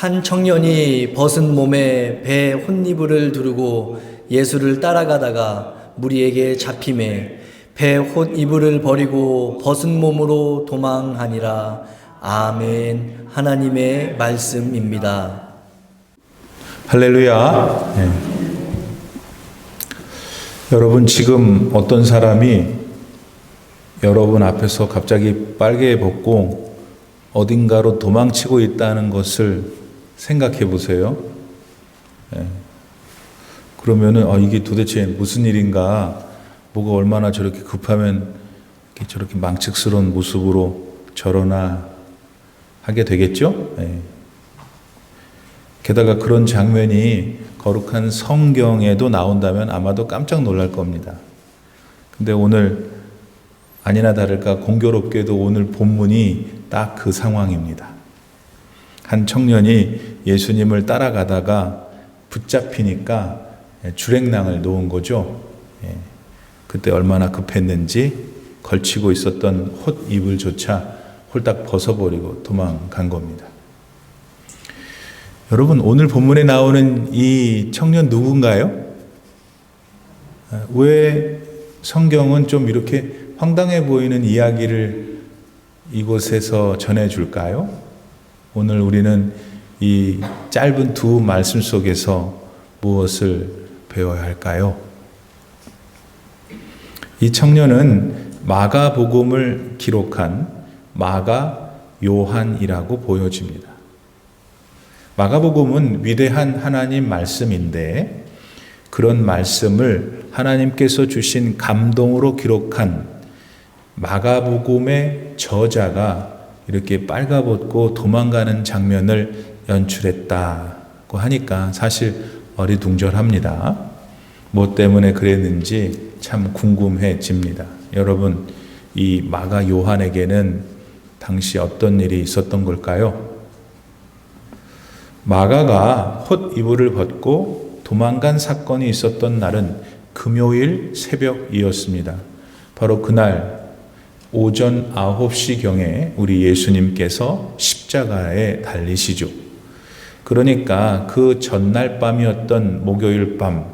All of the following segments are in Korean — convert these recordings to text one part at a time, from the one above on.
한 청년이 벗은 몸에 배 혼이불을 두르고 예수를 따라가다가 무리에게 잡힘에 배 혼이불을 버리고 벗은 몸으로 도망하니라. 아멘. 하나님의 말씀입니다. 할렐루야. 네. 여러분, 지금 어떤 사람이 여러분 앞에서 갑자기 빨개 벗고 어딘가로 도망치고 있다는 것을 생각해 보세요. 네. 그러면은 이게 도대체 무슨 일인가, 뭐가 얼마나 저렇게 급하면 저렇게 망측스러운 모습으로 저러나 하게 되겠죠. 네. 게다가 그런 장면이 거룩한 성경에도 나온다면 아마도 깜짝 놀랄 겁니다. 근데 오늘 아니나 다를까 공교롭게도 오늘 본문이 딱 그 상황입니다. 한 청년이 예수님을 따라가다가 붙잡히니까 주랭랑을 놓은 거죠. 그때 얼마나 급했는지 걸치고 있었던 홑 이불조차 홀딱 벗어버리고 도망간 겁니다. 여러분, 오늘 본문에 나오는 이 청년 누군가요? 왜 성경은 좀 이렇게 황당해 보이는 이야기를 이곳에서 전해줄까요? 오늘 우리는 이 짧은 두 말씀 속에서 무엇을 배워야 할까요? 이 청년은 마가복음을 기록한 마가 요한이라고 보여집니다. 마가복음은 위대한 하나님 말씀인데 그런 말씀을 하나님께서 주신 감동으로 기록한 마가복음의 저자가 이렇게 빨가벗고 도망가는 장면을 연출했다고 하니까 사실 어리둥절합니다. 뭐 때문에 그랬는지 참 궁금해집니다. 여러분, 이 마가 요한에게는 당시 어떤 일이 있었던 걸까요? 마가가 홑 이불을 벗고 도망간 사건이 있었던 날은 금요일 새벽이었습니다. 바로 그날 오전 9시경에 우리 예수님께서 십자가에 달리시죠. 그러니까 그 전날 밤이었던 목요일 밤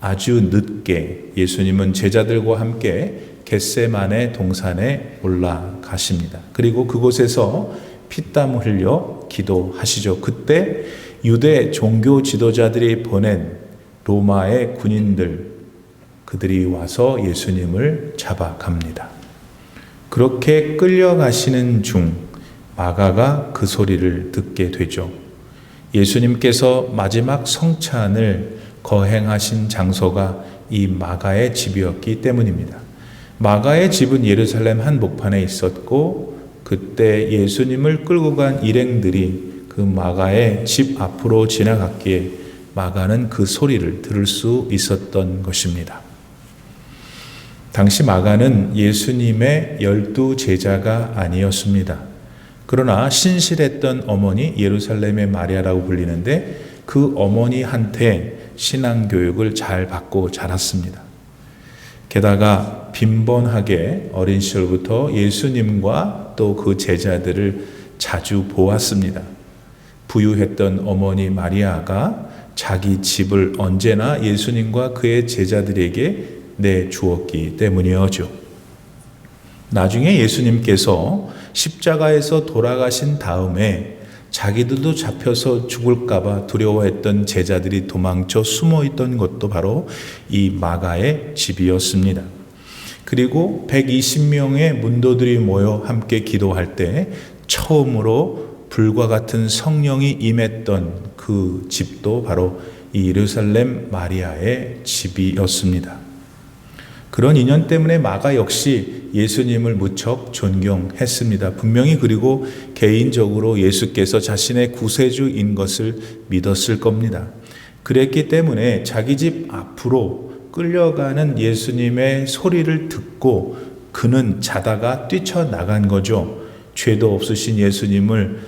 아주 늦게 예수님은 제자들과 함께 겟세마네 동산에 올라가십니다. 그리고 그곳에서 피땀 흘려 기도하시죠. 그때 유대 종교 지도자들이 보낸 로마의 군인들, 그들이 와서 예수님을 잡아갑니다. 그렇게 끌려가시는 중 마가가 그 소리를 듣게 되죠. 예수님께서 마지막 성찬을 거행하신 장소가 이 마가의 집이었기 때문입니다. 마가의 집은 예루살렘 한복판에 있었고 그때 예수님을 끌고 간 일행들이 그 마가의 집 앞으로 지나갔기에 마가는 그 소리를 들을 수 있었던 것입니다. 당시 마가는 예수님의 12 제자가 아니었습니다. 그러나 신실했던 어머니 예루살렘의 마리아라고 불리는데 그 어머니한테 신앙교육을 잘 받고 자랐습니다. 게다가 빈번하게 어린 시절부터 예수님과 또 그 제자들을 자주 보았습니다. 부유했던 어머니 마리아가 자기 집을 언제나 예수님과 그의 제자들에게 내주었기 때문이었죠. 나중에 예수님께서 십자가에서 돌아가신 다음에 자기들도 잡혀서 죽을까봐 두려워했던 제자들이 도망쳐 숨어있던 것도 바로 이 마가의 집이었습니다. 그리고 120명의 문도들이 모여 함께 기도할 때 처음으로 불과 같은 성령이 임했던 그 집도 바로 이 예루살렘 마리아의 집이었습니다. 그런 인연 때문에 마가 역시 예수님을 무척 존경했습니다. 분명히 그리고 개인적으로 예수께서 자신의 구세주인 것을 믿었을 겁니다. 그랬기 때문에 자기 집 앞으로 끌려가는 예수님의 소리를 듣고 그는 자다가 뛰쳐나간 거죠. 죄도 없으신 예수님을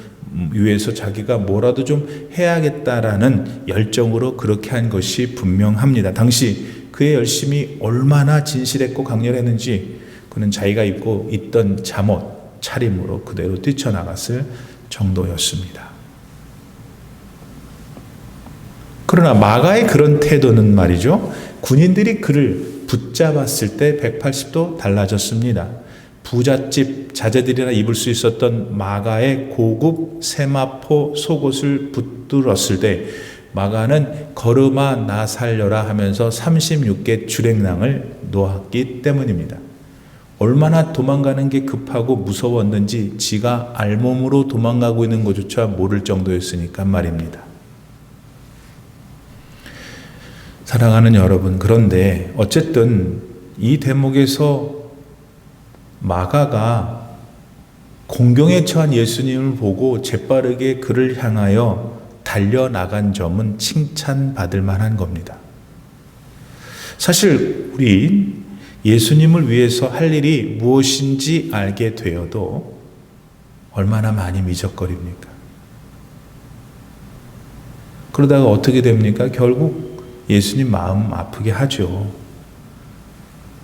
위해서 자기가 뭐라도 좀 해야겠다라는 열정으로 그렇게 한 것이 분명합니다. 당시 그의 열심이 얼마나 진실했고 강렬했는지 그는 자기가 입고 있던 잠옷, 차림으로 그대로 뛰쳐나갔을 정도였습니다. 그러나 마가의 그런 태도는 말이죠. 군인들이 그를 붙잡았을 때 180도 달라졌습니다. 부잣집 자제들이나 입을 수 있었던 마가의 고급 세마포 속옷을 붙들었을 때 마가는 걸음아 나 살려라 하면서 36개 주랭랑을 놓았기 때문입니다. 얼마나 도망가는 게 급하고 무서웠는지 지가 알몸으로 도망가고 있는 것조차 모를 정도였으니까 말입니다. 사랑하는 여러분, 그런데 어쨌든 이 대목에서 마가가 공경에 처한 예수님을 보고 재빠르게 그를 향하여 달려나간 점은 칭찬받을 만한 겁니다. 사실 우리 예수님을 위해서 할 일이 무엇인지 알게 되어도 얼마나 많이 미적거립니까? 그러다가 어떻게 됩니까? 결국 예수님 마음 아프게 하죠.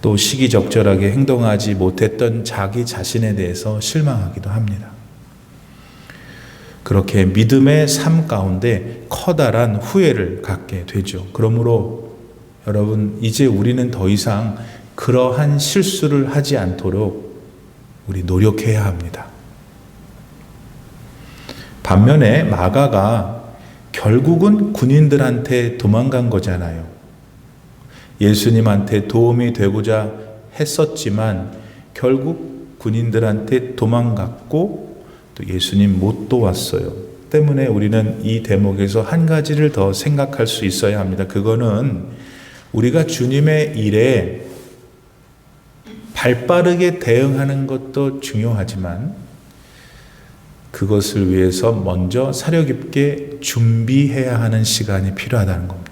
또 시기적절하게 행동하지 못했던 자기 자신에 대해서 실망하기도 합니다. 그렇게 믿음의 삶 가운데 커다란 후회를 갖게 되죠. 그러므로 여러분, 이제 우리는 더 이상 그러한 실수를 하지 않도록 우리 노력해야 합니다. 반면에 마가가 결국은 군인들한테 도망간 거잖아요. 예수님한테 도움이 되고자 했었지만 결국 군인들한테 도망갔고 또 예수님 못 도왔어요. 때문에 우리는 이 대목에서 한 가지를 더 생각할 수 있어야 합니다. 그거는 우리가 주님의 일에 발빠르게 대응하는 것도 중요하지만 그것을 위해서 먼저 사려 깊게 준비해야 하는 시간이 필요하다는 겁니다.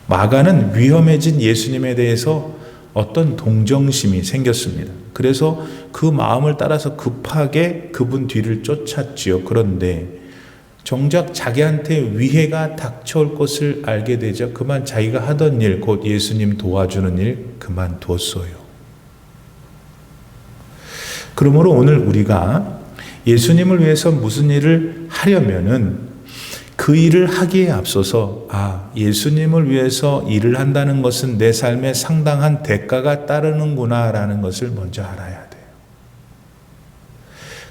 마가는 위험해진 예수님에 대해서 어떤 동정심이 생겼습니다. 그래서 그 마음을 따라서 급하게 그분 뒤를 쫓았지요. 그런데 정작 자기한테 위해가 닥쳐올 것을 알게 되자 그만 자기가 하던 일, 곧 예수님 도와주는 일 그만두었어요. 그러므로 오늘 우리가 예수님을 위해서 무슨 일을 하려면은 그 일을 하기에 앞서서 예수님을 위해서 일을 한다는 것은 내 삶에 상당한 대가가 따르는구나 라는 것을 먼저 알아야 돼요.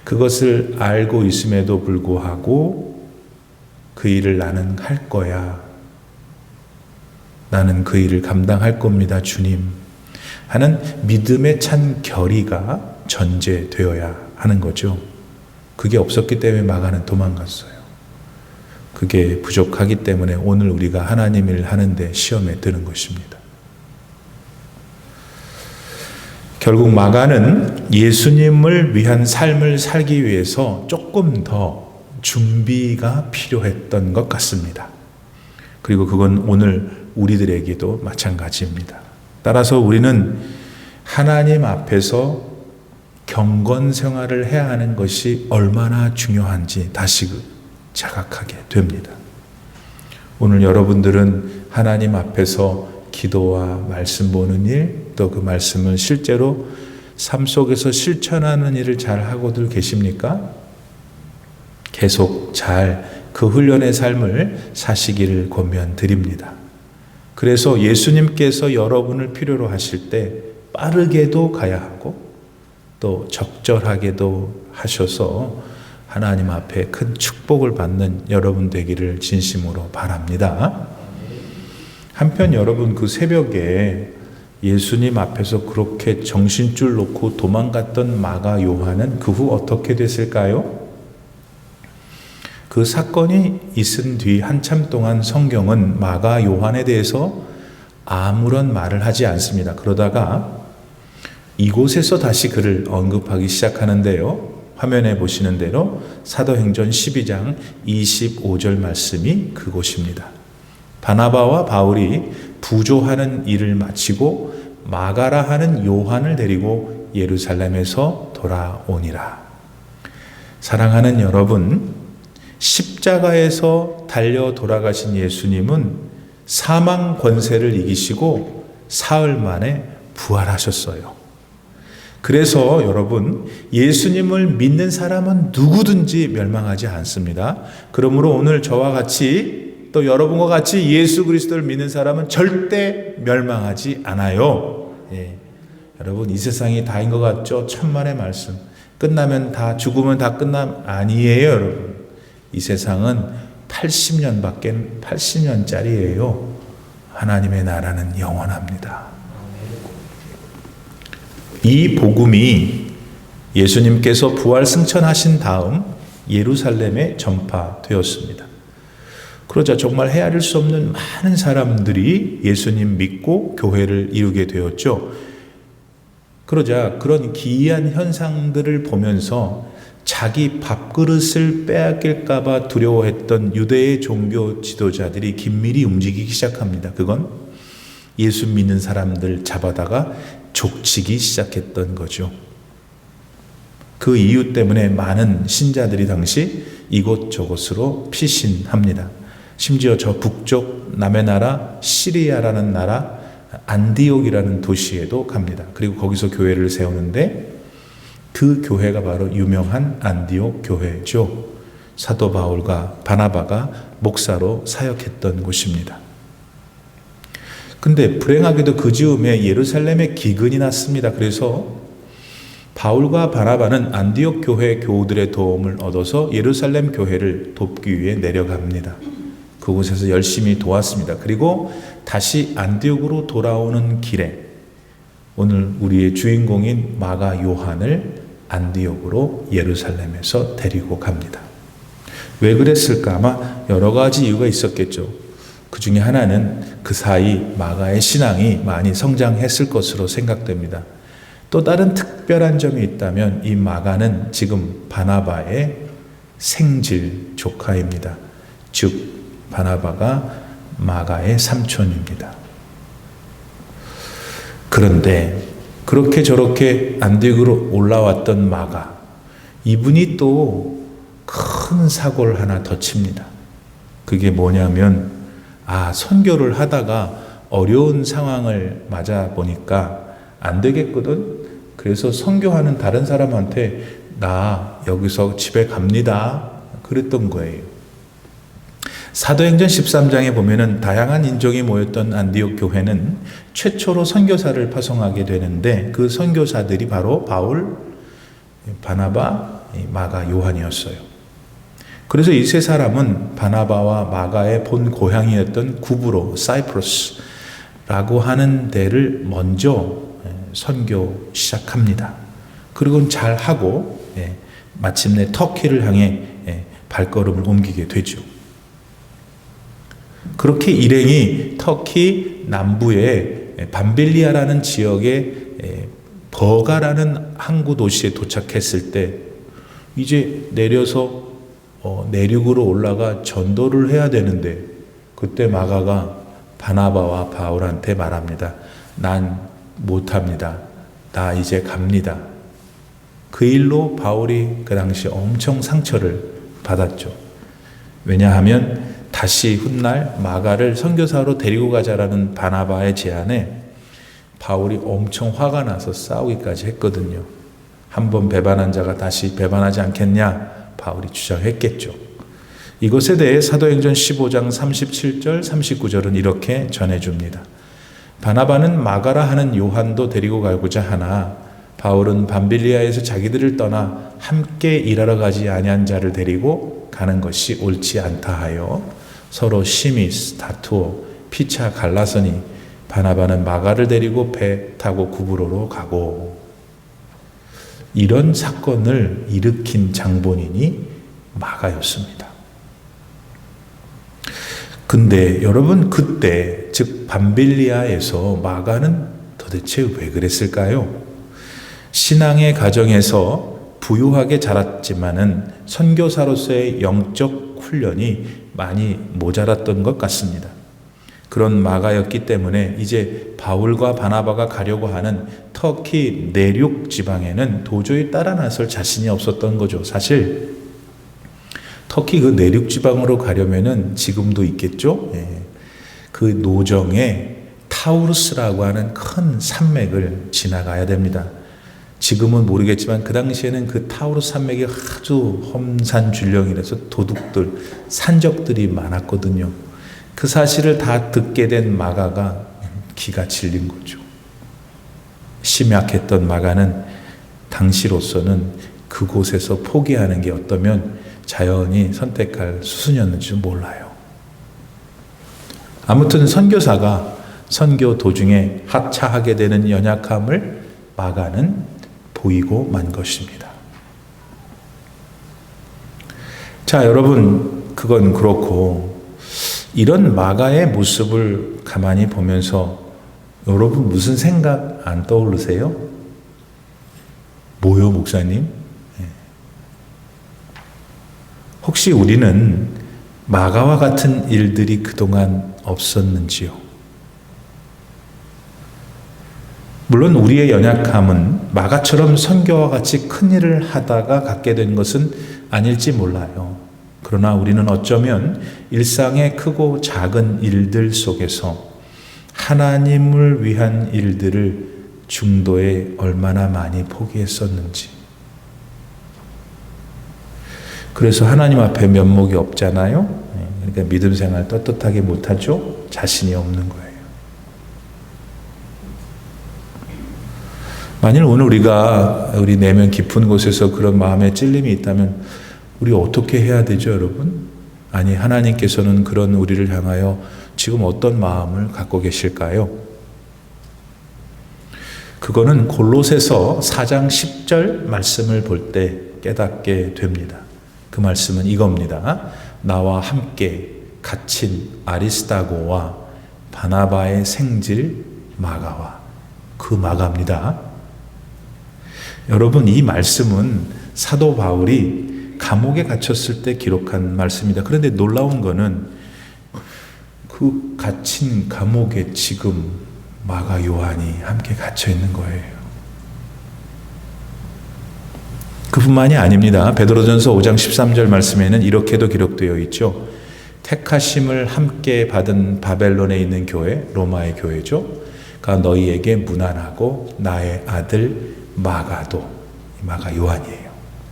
그것을 알고 있음에도 불구하고 그 일을 나는 할 거야. 나는 그 일을 감당할 겁니다, 주님. 하는 믿음의 찬 결의가 전제되어야 하는 거죠. 그게 없었기 때문에 마가는 도망갔어요. 그게 부족하기 때문에 오늘 우리가 하나님 일 하는데 시험에 드는 것입니다. 결국 마가는 예수님을 위한 삶을 살기 위해서 조금 더 준비가 필요했던 것 같습니다. 그리고 그건 오늘 우리들에게도 마찬가지입니다. 따라서 우리는 하나님 앞에서 경건 생활을 해야 하는 것이 얼마나 중요한지 다시 자각하게 됩니다. 오늘 여러분들은 하나님 앞에서 기도와 말씀 보는 일, 또 그 말씀을 실제로 삶 속에서 실천하는 일을 잘 하고들 계십니까? 계속 잘 그 훈련의 삶을 사시기를 권면드립니다. 그래서 예수님께서 여러분을 필요로 하실 때 빠르게도 가야 하고 또 적절하게도 하셔서 하나님 앞에 큰 축복을 받는 여러분 되기를 진심으로 바랍니다. 한편 여러분, 그 새벽에 예수님 앞에서 그렇게 정신줄 놓고 도망갔던 마가 요한은 그 후 어떻게 됐을까요? 그 사건이 있은 뒤 한참 동안 성경은 마가 요한에 대해서 아무런 말을 하지 않습니다. 그러다가 이곳에서 다시 그를 언급하기 시작하는데요. 화면에 보시는 대로 사도행전 12장 25절 말씀이 그곳입니다. 바나바와 바울이 부조하는 일을 마치고 마가라 하는 요한을 데리고 예루살렘에서 돌아오니라. 사랑하는 여러분, 십자가에서 달려 돌아가신 예수님은 사망 권세를 이기시고 사흘 만에 부활하셨어요. 그래서 여러분, 예수님을 믿는 사람은 누구든지 멸망하지 않습니다. 그러므로 오늘 저와 같이 또 여러분과 같이 예수 그리스도를 믿는 사람은 절대 멸망하지 않아요. 예. 여러분, 이 세상이 다인 것 같죠? 천만의 말씀. 끝나면 다, 죽으면 다 아니에요, 여러분. 이 세상은 80년짜리예요. 하나님의 나라는 영원합니다. 이 복음이 예수님께서 부활 승천하신 다음 예루살렘에 전파되었습니다. 그러자 정말 헤아릴 수 없는 많은 사람들이 예수님 믿고 교회를 이루게 되었죠. 그러자 그런 기이한 현상들을 보면서 자기 밥그릇을 빼앗길까 봐 두려워했던 유대의 종교 지도자들이 긴밀히 움직이기 시작합니다. 그건 예수 믿는 사람들 잡아다가 족치기 시작했던 거죠. 그 이유 때문에 많은 신자들이 당시 이곳저곳으로 피신합니다. 심지어 저 북쪽 남의 나라 시리아라는 나라 안디옥이라는 도시에도 갑니다. 그리고 거기서 교회를 세우는데 그 교회가 바로 유명한 안디옥 교회죠. 사도 바울과 바나바가 목사로 사역했던 곳입니다. 근데 불행하게도 그 즈음에 예루살렘에 기근이 났습니다. 그래서 바울과 바나바는 안디옥 교회 교우들의 도움을 얻어서 예루살렘 교회를 돕기 위해 내려갑니다. 그곳에서 열심히 도왔습니다. 그리고 다시 안디옥으로 돌아오는 길에 오늘 우리의 주인공인 마가 요한을 안디옥으로 예루살렘에서 데리고 갑니다. 왜 그랬을까? 아마 여러 가지 이유가 있었겠죠. 그 중에 하나는 그 사이 마가의 신앙이 많이 성장했을 것으로 생각됩니다. 또 다른 특별한 점이 있다면 이 마가는 지금 바나바의 생질 조카입니다. 즉 바나바가 마가의 삼촌입니다. 그런데 그렇게 저렇게 안디옥으로 올라왔던 마가, 이분이 또 큰 사고를 하나 더 칩니다. 그게 뭐냐면 선교를 하다가 어려운 상황을 맞아 보니까 안 되겠거든. 그래서 선교하는 다른 사람한테 나 여기서 집에 갑니다. 그랬던 거예요. 사도행전 13장에 보면은 다양한 인종이 모였던 안디옥 교회는 최초로 선교사를 파송하게 되는데 그 선교사들이 바로 바울, 바나바, 마가, 요한이었어요. 그래서 이 세 사람은 바나바와 마가의 본 고향이었던 구브로, 사이프러스라고 하는 데를 먼저 선교 시작합니다. 그리고 잘 하고 마침내 터키를 향해 발걸음을 옮기게 되죠. 그렇게 일행이 터키 남부의 밤빌리아라는 지역의 버가라는 항구 도시에 도착했을 때 이제 내려서 내륙으로 올라가 전도를 해야 되는데 그때 마가가 바나바와 바울한테 말합니다. 난 못합니다. 나 이제 갑니다. 그 일로 바울이 그 당시 엄청 상처를 받았죠. 왜냐하면 다시 훗날 마가를 선교사로 데리고 가자라는 바나바의 제안에 바울이 엄청 화가 나서 싸우기까지 했거든요. 한번 배반한 자가 다시 배반하지 않겠냐 바울이 주장했겠죠. 이것에 대해 사도행전 15장 37절 39절은 이렇게 전해줍니다. 바나바는 마가라 하는 요한도 데리고 가고자 하나 바울은 밤빌리아에서 자기들을 떠나 함께 일하러 가지 아니한 자를 데리고 가는 것이 옳지 않다 하여 서로 심히 다투어 피차 갈라서니 바나바는 마가를 데리고 배 타고 구브로로 가고, 이런 사건을 일으킨 장본인이 마가였습니다. 근데 여러분, 그때 즉 밤빌리아에서 마가는 도대체 왜 그랬을까요? 신앙의 가정에서 부유하게 자랐지만은 선교사로서의 영적 훈련이 많이 모자랐던 것 같습니다. 그런 마가였기 때문에 이제 바울과 바나바가 가려고 하는 터키 내륙 지방에는 도저히 따라 나설 자신이 없었던 거죠. 사실 터키 그 내륙 지방으로 가려면은 지금도 있겠죠. 그 노정에 타우루스라고 하는 큰 산맥을 지나가야 됩니다. 지금은 모르겠지만 그 당시에는 그 타우루스 산맥이 아주 험산줄령이라서 도둑들, 산적들이 많았거든요. 그 사실을 다 듣게 된 마가가 기가 질린 거죠. 심약했던 마가는 당시로서는 그곳에서 포기하는 게 어떠면 자연히 선택할 수순이었는지 몰라요. 아무튼 선교사가 선교 도중에 하차하게 되는 연약함을 마가는 보이고 만 것입니다. 자, 여러분, 그건 그렇고 이런 마가의 모습을 가만히 보면서 여러분 무슨 생각 안 떠오르세요? 뭐요, 목사님? 혹시 우리는 마가와 같은 일들이 그동안 없었는지요? 물론 우리의 연약함은 마가처럼 선교와 같이 큰 일을 하다가 갖게 된 것은 아닐지 몰라요. 그러나 우리는 어쩌면 일상의 크고 작은 일들 속에서 하나님을 위한 일들을 중도에 얼마나 많이 포기했었는지. 그래서 하나님 앞에 면목이 없잖아요. 그러니까 믿음 생활 떳떳하게 못하죠. 자신이 없는 거예요. 만일 오늘 우리 내면 깊은 곳에서 그런 마음의 찔림이 있다면 우리 어떻게 해야 되죠, 여러분? 아니, 하나님께서는 그런 우리를 향하여 지금 어떤 마음을 갖고 계실까요? 그거는 골로새서 4장 10절 말씀을 볼 때 깨닫게 됩니다. 그 말씀은 이겁니다. 나와 함께 갇힌 아리스다고와 바나바의 생질 마가와, 그 마가입니다. 여러분, 이 말씀은 사도 바울이 감옥에 갇혔을 때 기록한 말씀입니다. 그런데 놀라운 거는 그 갇힌 감옥에 지금 마가 요한이 함께 갇혀 있는 거예요. 그뿐만이 아닙니다. 베드로전서 5장 13절 말씀에는 이렇게도 기록되어 있죠. 택하심을 함께 받은 바벨론에 있는 교회, 로마의 교회죠. 가 너희에게 문안하고 나의 아들 마가도, 마가 요한이에요.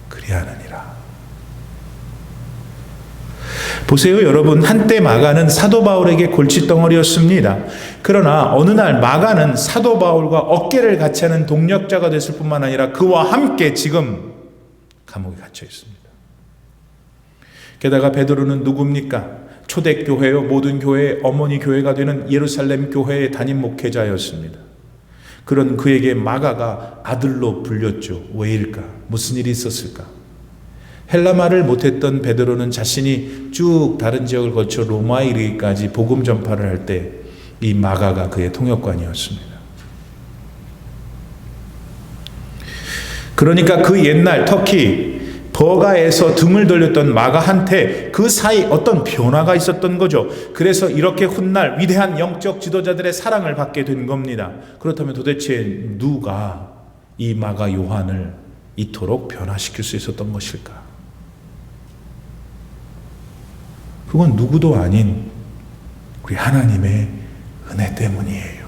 그리하느니라. 보세요, 여러분. 한때 마가는 사도 바울에게 골칫덩어리였습니다. 그러나 어느 날 마가는 사도 바울과 어깨를 같이 하는 동력자가 됐을 뿐만 아니라 그와 함께 지금 감옥에 갇혀 있습니다. 게다가 베드로는 누굽니까? 초대교회요, 모든 교회의 어머니 교회가 되는 예루살렘 교회의 담임 목회자였습니다. 그런 그에게 마가가 아들로 불렸죠. 왜일까? 무슨 일이 있었을까? 헬라말을 못했던 베드로는 자신이 쭉 다른 지역을 거쳐 로마에 이르기까지 복음 전파를 할 때 이 마가가 그의 통역관이었습니다. 그러니까 그 옛날 터키 버가에서 등을 돌렸던 마가한테 그 사이 어떤 변화가 있었던 거죠. 그래서 이렇게 훗날 위대한 영적 지도자들의 사랑을 받게 된 겁니다. 그렇다면 도대체 누가 이 마가 요한을 이토록 변화시킬 수 있었던 것일까? 그건 누구도 아닌 우리 하나님의 은혜 때문이에요.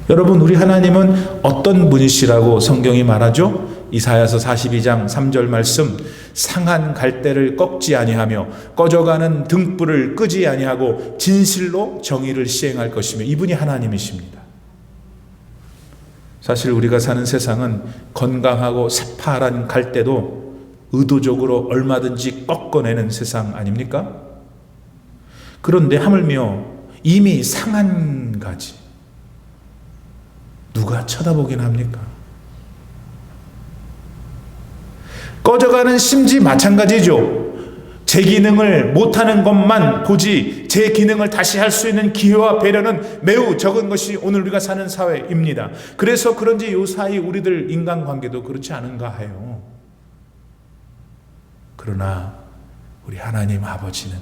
여러분, 우리 하나님은 어떤 분이시라고 성경이 말하죠? 이사야서 42장 3절 말씀, 상한 갈대를 꺾지 아니하며 꺼져가는 등불을 끄지 아니하고 진실로 정의를 시행할 것이며, 이분이 하나님이십니다. 사실 우리가 사는 세상은 건강하고 새파란 갈대도 의도적으로 얼마든지 꺾어내는 세상 아닙니까? 그런데 하물며 이미 상한 가지 누가 쳐다보긴 합니까? 꺼져가는 심지 마찬가지죠. 제 기능을 못하는 것만 보지 제 기능을 다시 할 수 있는 기회와 배려는 매우 적은 것이 오늘 우리가 사는 사회입니다. 그래서 그런지 요사이 우리들 인간관계도 그렇지 않은가 해요. 그러나 우리 하나님 아버지는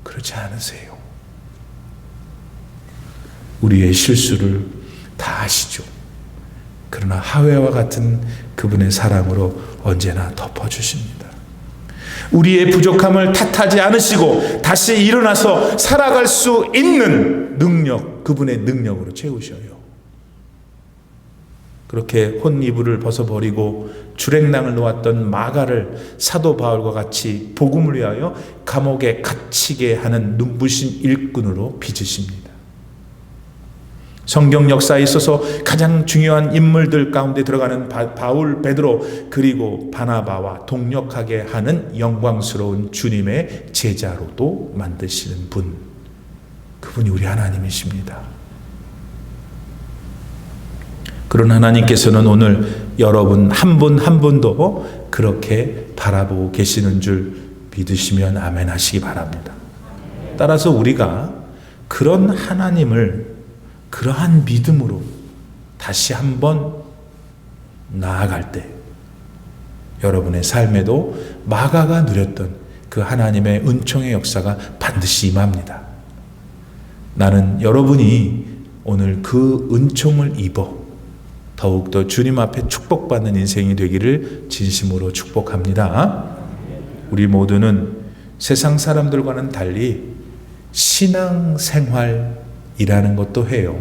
그렇지 않으세요. 우리의 실수를 다 아시죠. 그러나 하회와 같은 그분의 사랑으로 언제나 덮어주십니다. 우리의 부족함을 탓하지 않으시고 다시 일어나서 살아갈 수 있는 능력, 그분의 능력으로 채우셔요. 그렇게 혼이불을 벗어버리고 주랭랑을 놓았던 마가를 사도 바울과 같이 복음을 위하여 감옥에 갇히게 하는 눈부신 일꾼으로 빚으십니다. 성경 역사에 있어서 가장 중요한 인물들 가운데 들어가는 바울, 베드로 그리고 바나바와 동력하게 하는 영광스러운 주님의 제자로도 만드시는 분, 그분이 우리 하나님이십니다. 그런 하나님께서는 오늘 여러분 한 분 한 분도 그렇게 바라보고 계시는 줄 믿으시면 아멘 하시기 바랍니다. 따라서 우리가 그런 하나님을 그러한 믿음으로 다시 한번 나아갈 때 여러분의 삶에도 마가가 누렸던 그 하나님의 은총의 역사가 반드시 임합니다. 나는 여러분이 오늘 그 은총을 입어 더욱더 주님 앞에 축복받는 인생이 되기를 진심으로 축복합니다. 우리 모두는 세상 사람들과는 달리 신앙생활이라는 것도 해요.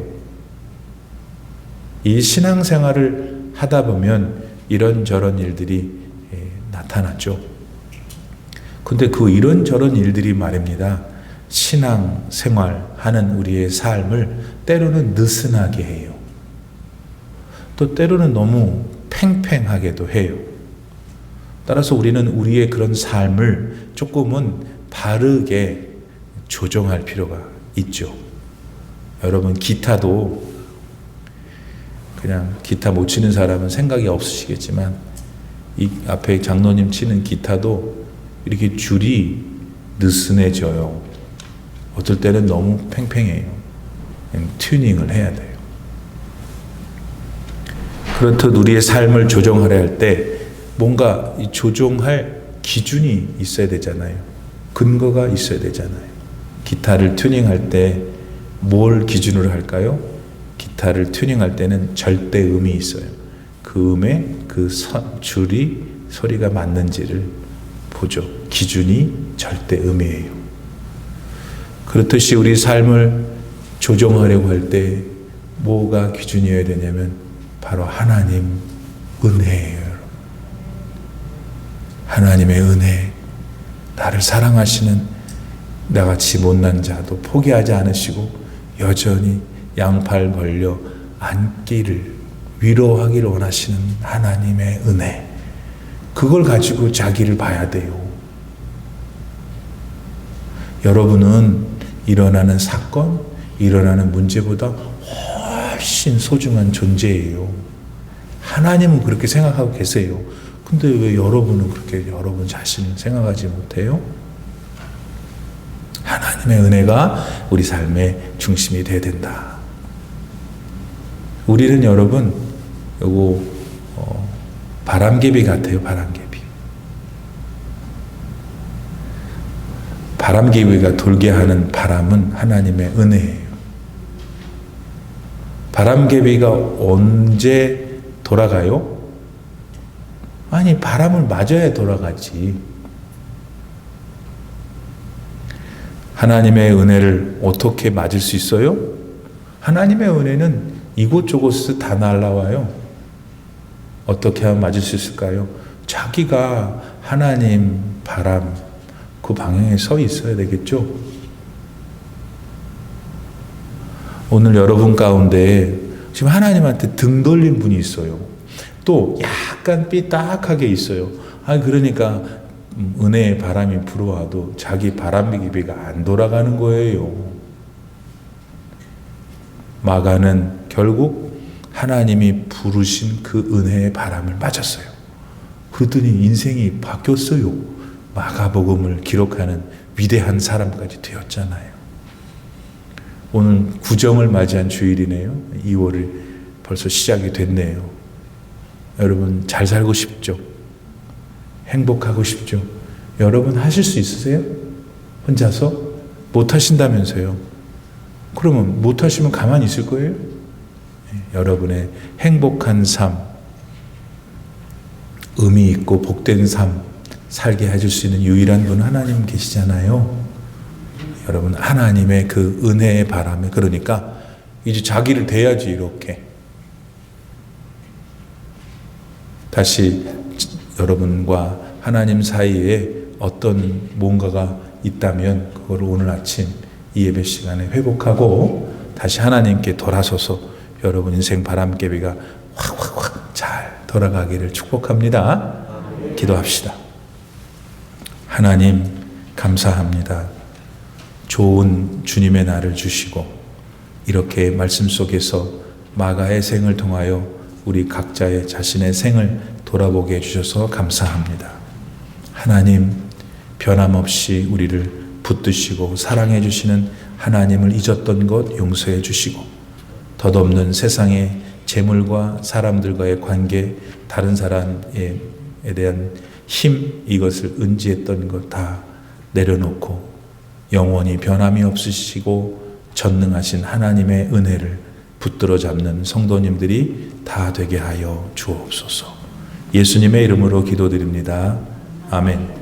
이 신앙생활을 하다 보면 이런저런 일들이 나타났죠. 근데 그 이런저런 일들이 말입니다, 신앙생활하는 우리의 삶을 때로는 느슨하게 해요. 또 때로는 너무 팽팽하게도 해요. 따라서 우리는 우리의 그런 삶을 조금은 바르게 조정할 필요가 있죠. 여러분, 기타도 그냥 기타 못 치는 사람은 생각이 없으시겠지만 이 앞에 장로님 치는 기타도 이렇게 줄이 느슨해져요. 어떨 때는 너무 팽팽해요. 튜닝을 해야 돼요. 그렇듯 우리의 삶을 조정하려 할 때 뭔가 이 조정할 기준이 있어야 되잖아요. 근거가 있어야 되잖아요. 기타를 튜닝할 때 뭘 기준으로 할까요? 기타를 튜닝할 때는 절대음이 있어요. 그 음에 그 줄이 소리가 맞는지를 보죠. 기준이 절대음이에요. 그렇듯이 우리 삶을 조정하려고 할 때 뭐가 기준이어야 되냐면 바로 하나님 은혜예요. 하나님의 은혜, 나를 사랑하시는 나같이 못난 자도 포기하지 않으시고 여전히 양팔 벌려 앉기를, 위로하기를 원하시는 하나님의 은혜, 그걸 가지고 자기를 봐야 돼요. 여러분은 일어나는 사건, 일어나는 문제보다 훨씬 소중한 존재예요. 하나님은 그렇게 생각하고 계세요. 근데 왜 여러분은 그렇게 여러분 자신을 생각하지 못해요? 하나님의 은혜가 우리 삶의 중심이 되어야 된다. 우리는 여러분 요거 바람개비 같아요. 바람개비. 바람개비가 돌게 하는 바람은 하나님의 은혜예요. 바람개비가 언제 돌아가요? 아니, 바람을 맞아야 돌아가지. 하나님의 은혜를 어떻게 맞을 수 있어요? 하나님의 은혜는 이곳저곳에서 다 날라와요. 어떻게 하면 맞을 수 있을까요? 자기가 하나님, 바람, 그 방향에 서 있어야 되겠죠? 오늘 여러분 가운데 지금 하나님한테 등 돌린 분이 있어요. 또 약간 삐딱하게 있어요. 그러니까 은혜의 바람이 불어와도 자기 바람개비가 안 돌아가는 거예요. 마가는 결국 하나님이 부르신 그 은혜의 바람을 맞았어요. 그러더니 인생이 바뀌었어요. 마가복음을 기록하는 위대한 사람까지 되었잖아요. 오늘 구정을 맞이한 주일이네요. 2월이 벌써 시작이 됐네요. 여러분 잘 살고 싶죠? 행복하고 싶죠? 여러분 하실 수 있으세요? 혼자서? 못 하신다면서요? 그러면 못 하시면 가만히 있을 거예요? 여러분의 행복한 삶, 의미 있고 복된 삶 살게 해줄 수 있는 유일한 분 하나님 계시잖아요. 여러분 하나님의 그 은혜의 바람에, 그러니까 이제 자기를 대야지. 이렇게 다시 여러분과 하나님 사이에 어떤 뭔가가 있다면 그걸 오늘 아침 이 예배 시간에 회복하고 다시 하나님께 돌아서서 여러분 인생 바람개비가 확 잘 돌아가기를 축복합니다. 기도합시다. 하나님 감사합니다. 좋은 주님의 날을 주시고 이렇게 말씀 속에서 마가의 생을 통하여 우리 각자의 자신의 생을 돌아보게 해주셔서 감사합니다. 하나님 변함없이 우리를 붙드시고 사랑해 주시는 하나님을 잊었던 것 용서해 주시고 덧없는 세상의 재물과 사람들과의 관계, 다른 사람에 대한 힘, 이것을 은지했던 것 다 내려놓고 영원히 변함이 없으시고 전능하신 하나님의 은혜를 붙들어 잡는 성도님들이 다 되게 하여 주옵소서. 예수님의 이름으로 기도드립니다. 아멘.